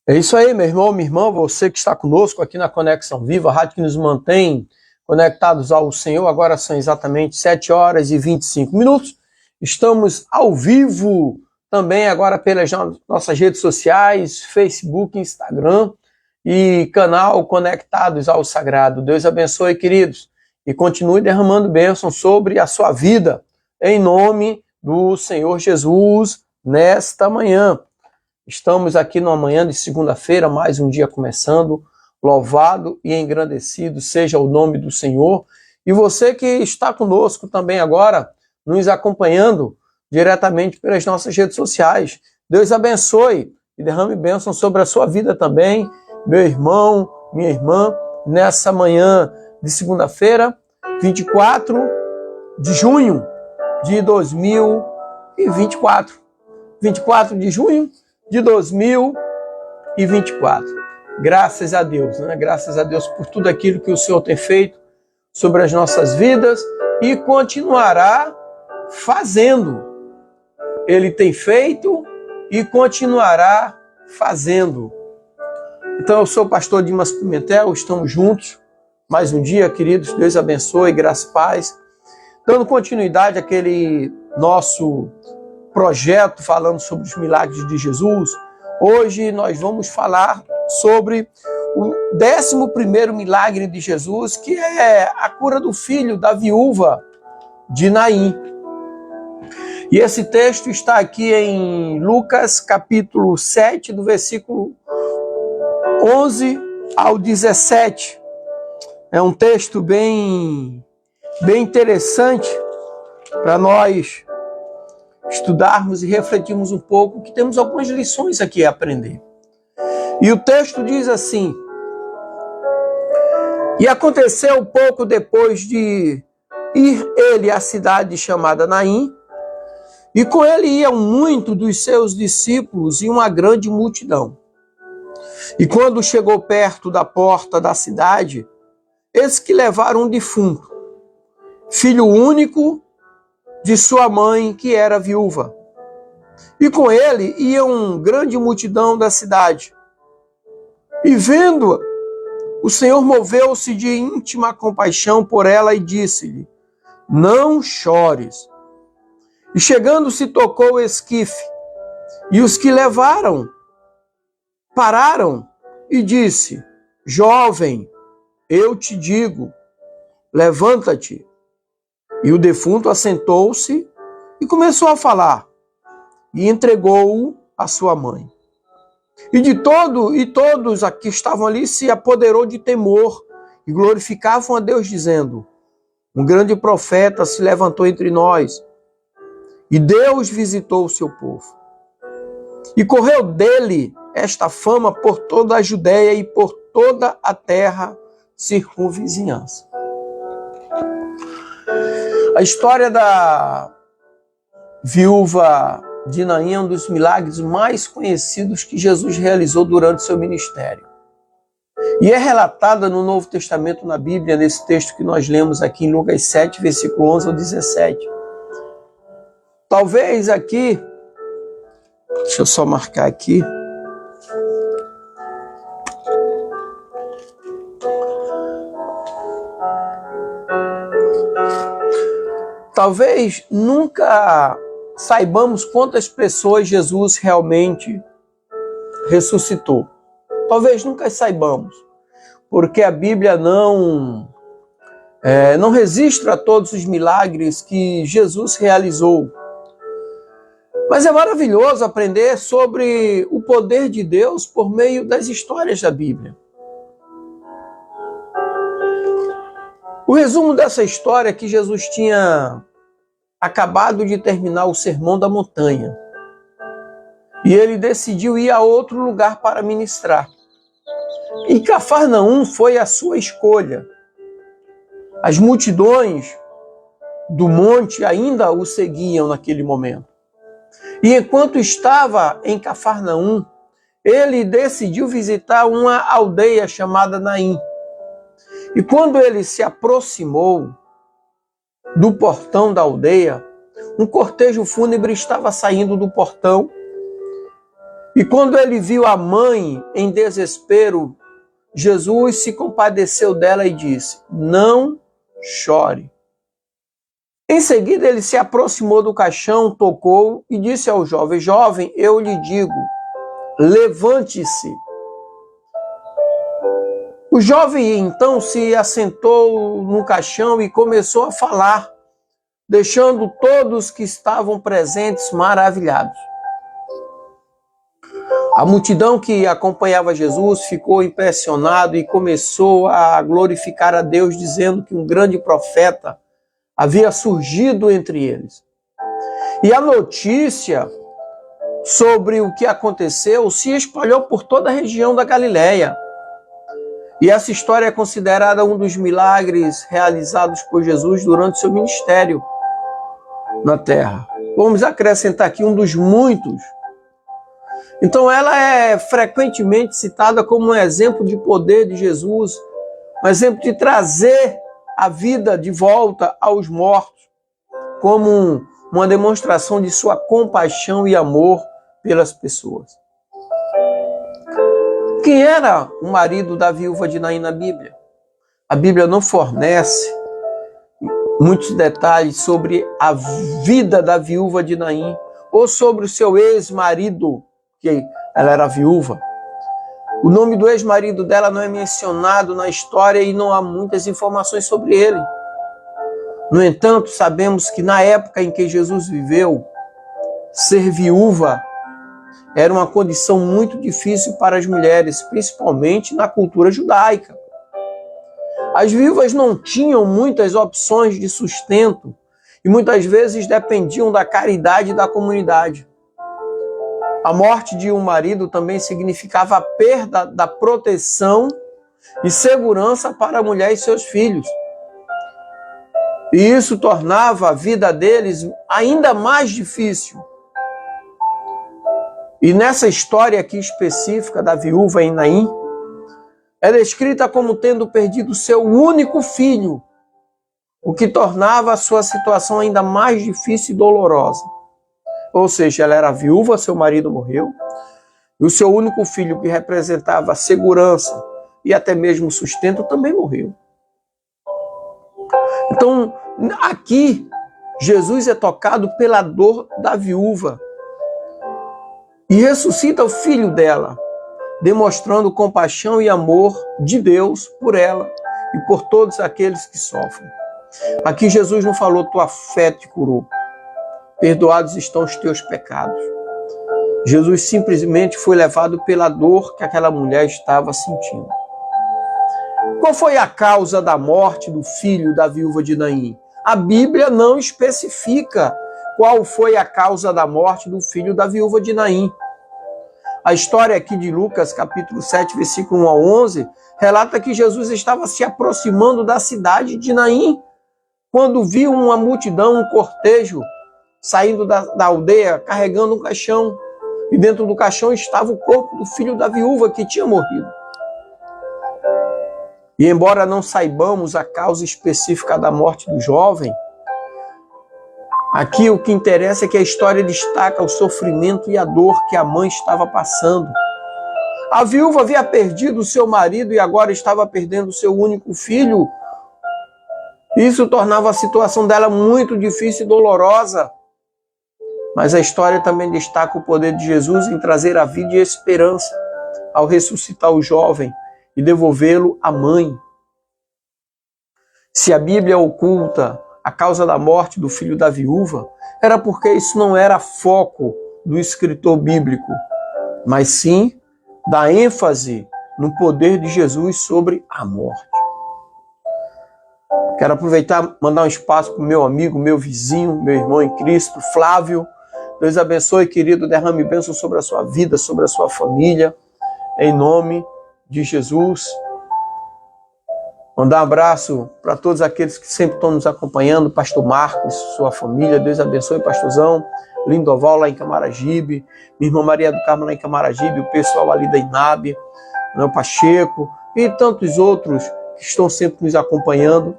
É isso aí, meu irmão, minha irmã, você que está conosco aqui na Conexão Viva, a rádio que nos mantém conectados ao Senhor. Agora são exatamente 7 horas e 25 minutos. Estamos ao vivo também agora pelas nossas redes sociais, Facebook, Instagram e canal Conectados ao Sagrado. Deus abençoe, queridos, e continue derramando bênção sobre a sua vida, em nome do Senhor Jesus, nesta manhã. Estamos aqui numa manhã de segunda-feira, mais um dia começando. Louvado e engrandecido seja o nome do Senhor. E você que está conosco também agora, nos acompanhando diretamente pelas nossas redes sociais. Deus abençoe e derrame bênção sobre a sua vida também, meu irmão, minha irmã, nessa manhã de segunda-feira, 24 de junho de 2024. 24 de junho de 2024. Graças a Deus, né? Graças a Deus por tudo aquilo que o Senhor tem feito sobre as nossas vidas e continuará fazendo. Ele tem feito e continuará fazendo. Então eu sou o pastor Dimas Pimentel, estamos juntos. Mais um dia, queridos, Deus abençoe, graça e paz. Dando continuidade àquele nosso projeto falando sobre os milagres de Jesus. Hoje nós vamos falar sobre o 11º milagre de Jesus, que é a cura do filho da viúva de Naim. E esse texto está aqui em Lucas capítulo 7, do versículo 11 ao 17. É um texto bem interessante para nós estudarmos e refletirmos um pouco, que temos algumas lições aqui a aprender. E o texto diz assim: e aconteceu pouco depois de ir ele à cidade chamada Naim, e com ele iam muitos dos seus discípulos e uma grande multidão. E quando chegou perto da porta da cidade, eis que levaram um defunto, filho único de sua mãe, que era viúva. E com ele ia uma grande multidão da cidade. E vendo-a, o Senhor moveu-se de íntima compaixão por ela e disse-lhe: não chores. E chegando-se, tocou o esquife, e os que levaram pararam e disse: jovem, eu te digo, levanta-te. E o defunto assentou-se e começou a falar, e entregou-o à sua mãe. E todos que estavam ali se apoderou de temor e glorificavam a Deus, dizendo: um grande profeta se levantou entre nós, e Deus visitou o seu povo. E correu dele esta fama por toda a Judéia e por toda a terra circunvizinhança. A história da viúva de Naim é um dos milagres mais conhecidos que Jesus realizou durante seu ministério. E é relatada no Novo Testamento, na Bíblia, nesse texto que nós lemos aqui em Lucas 7, versículo 11 ao 17. Talvez aqui, deixa eu só marcar aqui. Talvez nunca saibamos quantas pessoas Jesus realmente ressuscitou. Talvez nunca saibamos, porque a Bíblia não registra todos os milagres que Jesus realizou. Mas é maravilhoso aprender sobre o poder de Deus por meio das histórias da Bíblia. O resumo dessa história é que Jesus tinha acabado de terminar o Sermão da Montanha. E ele decidiu ir a outro lugar para ministrar. E Cafarnaum foi a sua escolha. As multidões do monte ainda o seguiam naquele momento. E enquanto estava em Cafarnaum, ele decidiu visitar uma aldeia chamada Naim. E quando ele se aproximou do portão da aldeia, um cortejo fúnebre estava saindo do portão E quando ele viu a mãe em desespero, Jesus se compadeceu dela e disse: não chore. Em seguida, ele se aproximou do caixão, tocou e disse ao jovem: jovem, eu lhe digo, levante-se. O jovem então se assentou no caixão e começou a falar, deixando todos que estavam presentes maravilhados. A multidão que acompanhava Jesus ficou impressionado e começou a glorificar a Deus, dizendo que um grande profeta havia surgido entre eles. E a notícia sobre o que aconteceu se espalhou por toda a região da Galileia. E essa história é considerada um dos milagres realizados por Jesus durante seu ministério na terra. Vamos acrescentar aqui um dos muitos. Então ela é frequentemente citada como um exemplo de poder de Jesus, um exemplo de trazer a vida de volta aos mortos, como uma demonstração de sua compaixão e amor pelas pessoas. Quem era o marido da viúva de Naim na Bíblia? A Bíblia não fornece muitos detalhes sobre a vida da viúva de Naim ou sobre o seu ex-marido, que ela era viúva. O nome do ex-marido dela não é mencionado na história e não há muitas informações sobre ele. No entanto, sabemos que na época em que Jesus viveu, ser viúva era uma condição muito difícil para as mulheres, principalmente na cultura judaica. As viúvas não tinham muitas opções de sustento e muitas vezes dependiam da caridade da comunidade. A morte de um marido também significava a perda da proteção e segurança para a mulher e seus filhos. E isso tornava a vida deles ainda mais difícil. E nessa história aqui específica da viúva em Naim, ela é descrita como tendo perdido seu único filho, o que tornava a sua situação ainda mais difícil e dolorosa. Ou seja, ela era viúva, seu marido morreu, e o seu único filho, que representava segurança e até mesmo sustento, também morreu. Então, aqui, Jesus é tocado pela dor da viúva e ressuscita o filho dela, demonstrando compaixão e amor de Deus por ela e por todos aqueles que sofrem. Aqui Jesus não falou: tua fé te curou, perdoados estão os teus pecados. Jesus simplesmente foi levado pela dor que aquela mulher estava sentindo. Qual foi a causa da morte do filho da viúva de Naim? A Bíblia não especifica qual foi a causa da morte do filho da viúva de Naim. A história aqui de Lucas, capítulo 7, versículo 1 a 11, relata que Jesus estava se aproximando da cidade de Naim, quando viu uma multidão, um cortejo, saindo da aldeia, carregando um caixão. E dentro do caixão estava o corpo do filho da viúva que tinha morrido. E embora não saibamos a causa específica da morte do jovem, aqui o que interessa é que a história destaca o sofrimento e a dor que a mãe estava passando. A viúva havia perdido o seu marido e agora estava perdendo o seu único filho. Isso tornava a situação dela muito difícil e dolorosa. Mas a história também destaca o poder de Jesus em trazer a vida e a esperança ao ressuscitar o jovem e devolvê-lo à mãe. Se a Bíblia oculta a causa da morte do filho da viúva, era porque isso não era foco do escritor bíblico, mas sim da ênfase no poder de Jesus sobre a morte. Quero aproveitar e mandar um espaço para o meu amigo, meu vizinho, meu irmão em Cristo, Flávio. Deus abençoe, querido, derrame bênção sobre a sua vida, sobre a sua família, em nome de Jesus. Mandar um abraço para todos aqueles que sempre estão nos acompanhando, Pastor Marcos, sua família, Deus abençoe, Pastorzão, Lindoval lá em Camaragibe, minha irmã Maria do Carmo lá em Camaragibe, o pessoal ali da INAB, o Pacheco e tantos outros que estão sempre nos acompanhando.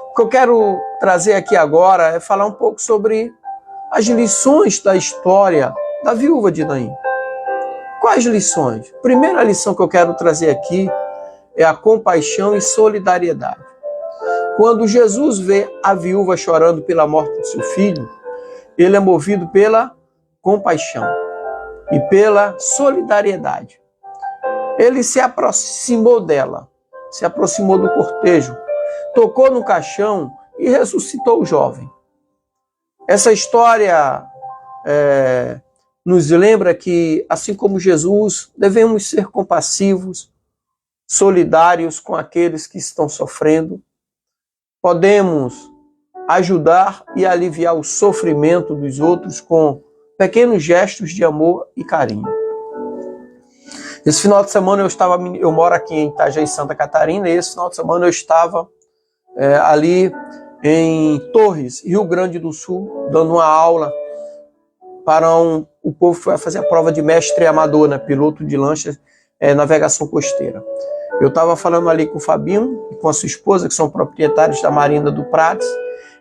O que eu quero trazer aqui agora é falar um pouco sobre as lições da história da viúva de Naim. Quais lições? Primeira lição que eu quero trazer aqui é a compaixão e solidariedade. Quando Jesus vê a viúva chorando pela morte de seu filho, ele é movido pela compaixão e pela solidariedade. Ele se aproximou dela, se aproximou do cortejo, tocou no caixão e ressuscitou o jovem. Essa história nos lembra que, assim como Jesus, devemos ser compassivos, solidários com aqueles que estão sofrendo. Podemos ajudar e aliviar o sofrimento dos outros com pequenos gestos de amor e carinho. Esse final de semana eu moro aqui em Itajaí, Santa Catarina, e esse final de semana eu estava ali em Torres, Rio Grande do Sul, dando uma aula para o povo que foi fazer a prova de mestre amador, né, piloto de lancha, navegação costeira. Eu estava falando ali com o Fabinho e com a sua esposa, que são proprietários da Marina do Prates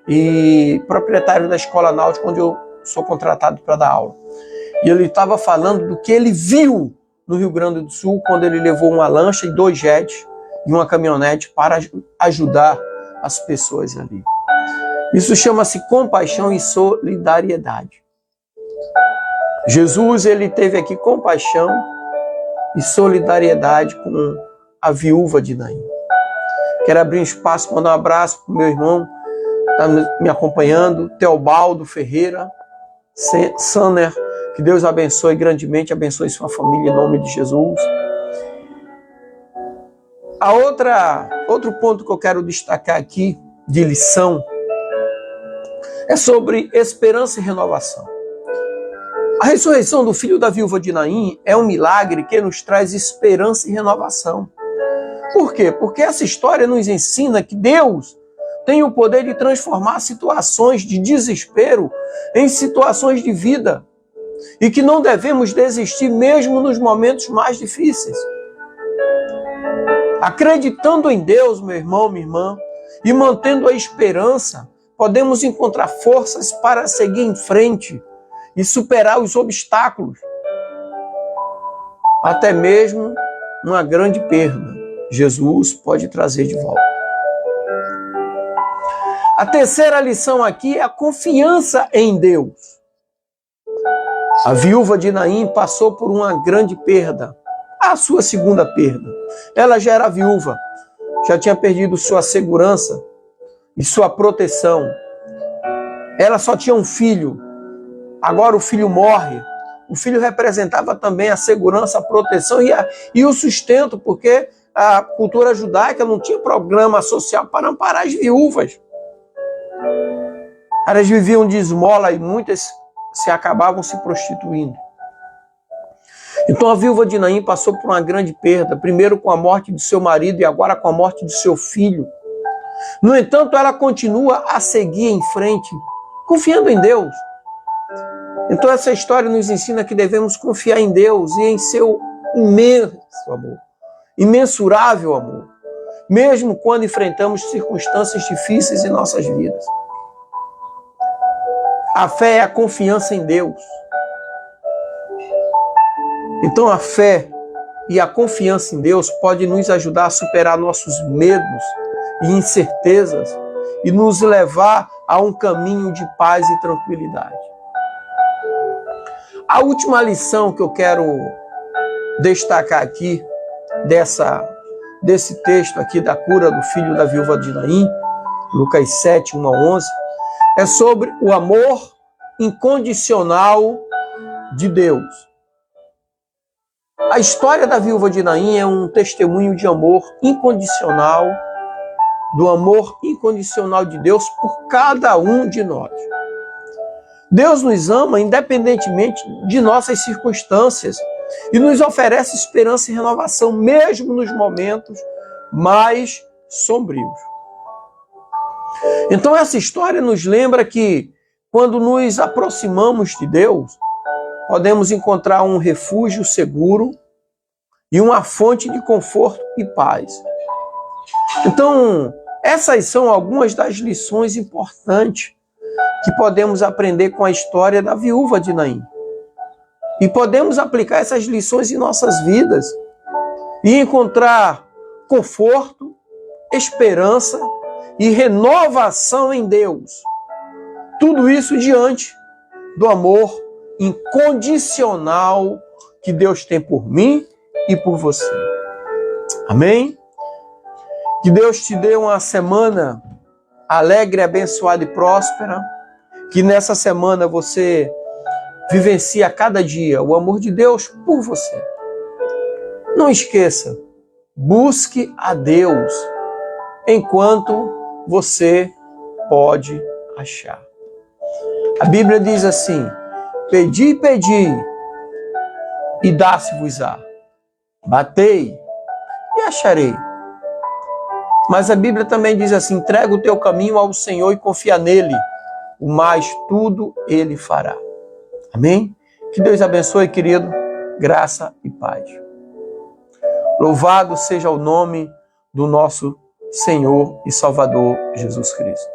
e proprietário da Escola Náutica, onde eu sou contratado para dar aula. E ele estava falando do que ele viu no Rio Grande do Sul, quando ele levou uma lancha e 2 jets e uma caminhonete para ajudar as pessoas ali. Isso chama-se compaixão e solidariedade. Jesus, ele teve aqui compaixão e solidariedade com a viúva de Naim. Quero abrir um espaço, mandar um abraço para o meu irmão que está me acompanhando, Teobaldo Ferreira, Sanner, que Deus abençoe grandemente, abençoe sua família em nome de Jesus. Outro ponto que eu quero destacar aqui, de lição, é sobre esperança e renovação. A ressurreição do filho da viúva de Naim é um milagre que nos traz esperança e renovação. Por quê? Porque essa história nos ensina que Deus tem o poder de transformar situações de desespero em situações de vida e que não devemos desistir mesmo nos momentos mais difíceis. Acreditando em Deus, meu irmão, minha irmã, e mantendo a esperança, podemos encontrar forças para seguir em frente e superar os obstáculos, até mesmo uma grande perda. Jesus pode trazer de volta. A terceira lição aqui é a confiança em Deus. A viúva de Naim passou por uma grande perda, a sua segunda perda. Ela já era viúva, já tinha perdido sua segurança e sua proteção. Ela só tinha um filho, agora o filho morre. O filho representava também a segurança, a proteção e o sustento, porque a cultura judaica não tinha programa social para amparar as viúvas. Elas viviam de esmola e muitas acabavam se prostituindo. Então a viúva de Naim passou por uma grande perda, primeiro com a morte de seu marido e agora com a morte de seu filho. No entanto, ela continua a seguir em frente, confiando em Deus. Então essa história nos ensina que devemos confiar em Deus e em seu imenso amor, imensurável amor, mesmo quando enfrentamos circunstâncias difíceis em nossas vidas. A fé é a confiança em Deus. Então a fé e a confiança em Deus pode nos ajudar a superar nossos medos e incertezas e nos levar a um caminho de paz e tranquilidade. A última lição que eu quero destacar aqui desse texto aqui da cura do filho da viúva de Naim, Lucas 7, 1 a 11, é sobre o amor incondicional de Deus. A história da viúva de Naim é um testemunho de amor incondicional, do amor incondicional de Deus por cada um de nós. Deus nos ama independentemente de nossas circunstâncias e nos oferece esperança e renovação, mesmo nos momentos mais sombrios. Então essa história nos lembra que quando nos aproximamos de Deus, podemos encontrar um refúgio seguro e uma fonte de conforto e paz. Então, essas são algumas das lições importantes que podemos aprender com a história da viúva de Naim. E podemos aplicar essas lições em nossas vidas e encontrar conforto, esperança e renovação em Deus. Tudo isso diante do amor incondicional que Deus tem por mim e por você. Amém? Que Deus te dê uma semana alegre, abençoada e próspera. Que nessa semana você vivencie a cada dia o amor de Deus por você. Não esqueça, busque a Deus enquanto você pode achar. A Bíblia diz assim: pedi, pedi, e dá-se-vos-á. Batei e acharei. Mas a Bíblia também diz assim: entrega o teu caminho ao Senhor e confia nele, o mais tudo ele fará. Amém? Que Deus abençoe, querido. Graça e paz. Louvado seja o nome do nosso Senhor e Salvador Jesus Cristo.